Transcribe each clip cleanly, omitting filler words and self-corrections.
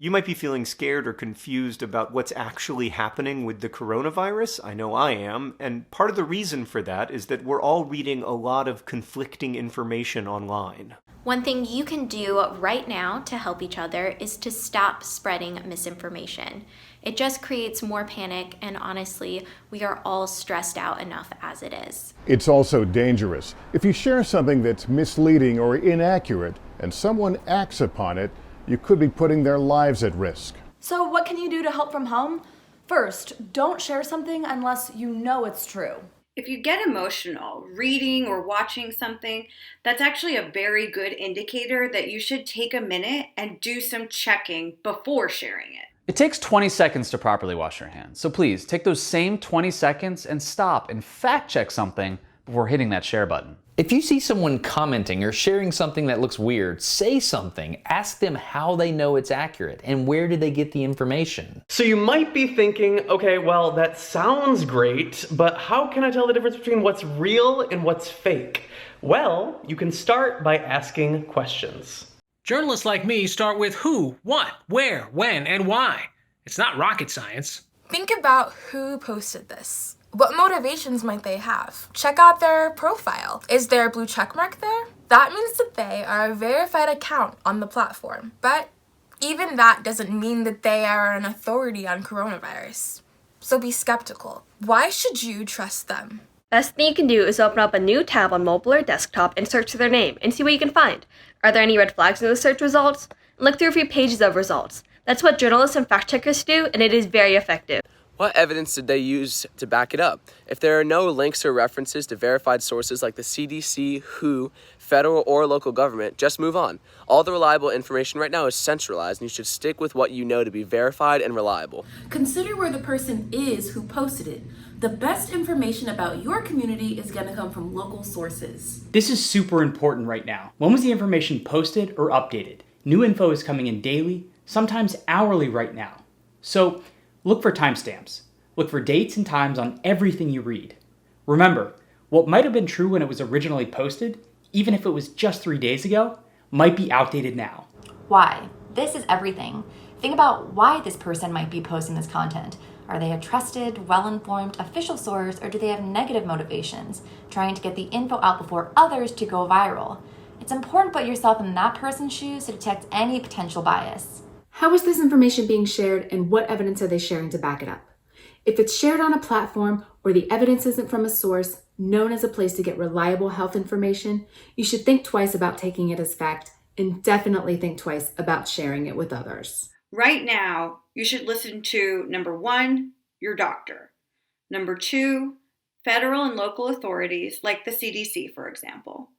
You might be feeling scared or confused about what's actually happening with the coronavirus. I know I am. And part of the reason for that is that we're all reading a lot of conflicting information online. One thing you can do right now to help each other is to stop spreading misinformation. It just creates more panic, and honestly, we are all stressed out enough as it is. It's also dangerous. If you share something that's misleading or inaccurate and someone acts upon it, you could be putting their lives at risk. So what can you do to help from home? First, don't share something unless you know it's true. If you get emotional reading or watching something, that's actually a very good indicator that you should take a minute and do some checking before sharing it. It takes 20 seconds to properly wash your hands. So please take those same 20 seconds and stop and fact check something before hitting that share button. If you see someone commenting or sharing something that looks weird, say something. Ask them how they know it's accurate and where did they get the information. So you might be thinking, okay, well, that sounds great, but how can I tell the difference between what's real and what's fake? Well, you can start by asking questions. Journalists like me start with who, what, where, when, and why. It's not rocket science. Think about who posted this. What motivations might they have? Check out their profile. Is there a blue check mark there? That means that they are a verified account on the platform. But even that doesn't mean that they are an authority on coronavirus. So be skeptical. Why should you trust them? Best thing you can do is open up a new tab on mobile or desktop and search for their name and see what you can find. Are there any red flags in the search results? Look through a few pages of results. That's what journalists and fact checkers do, and it is very effective. What evidence did they use to back it up? If there are no links or references to verified sources like the CDC, WHO, federal or local government, just move on. All the reliable information right now is centralized, and you should stick with what you know to be verified and reliable. Consider where the person is who posted it. The best information about your community is going to come from local sources. This is super important right now. When was the information posted or updated? New info is coming in daily, sometimes hourly right now. So look for timestamps. Look for dates and times on everything you read. Remember, what might have been true when it was originally posted, even if it was just 3 days ago, might be outdated now. Why? This is everything. Think about why this person might be posting this content. Are they a trusted, well-informed official source, or do they have negative motivations, trying to get the info out before others to go viral? It's important to put yourself in that person's shoes to detect any potential bias. How is this information being shared, and what evidence are they sharing to back it up? If it's shared on a platform or the evidence isn't from a source known as a place to get reliable health information, you should think twice about taking it as fact, and definitely think twice about sharing it with others. Right now, you should listen to number 1, your doctor. Number 2, federal and local authorities like the CDC, for example.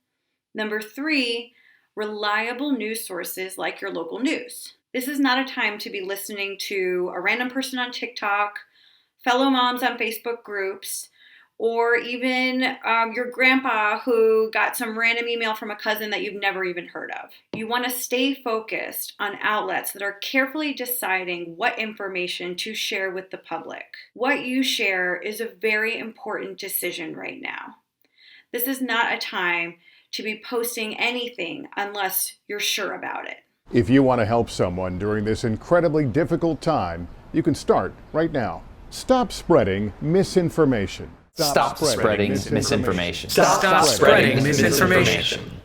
Number 3, reliable news sources like your local news. This is not a time to be listening to a random person on TikTok, fellow moms on Facebook groups, or even your grandpa who got some random email from a cousin that you've never even heard of. You want to stay focused on outlets that are carefully deciding what information to share with the public. What you share is a very important decision right now. This is not a time to be posting anything unless you're sure about it. If you want to help someone during this incredibly difficult time, you can start right now. Stop spreading misinformation. Stop spreading misinformation. Stop spreading misinformation.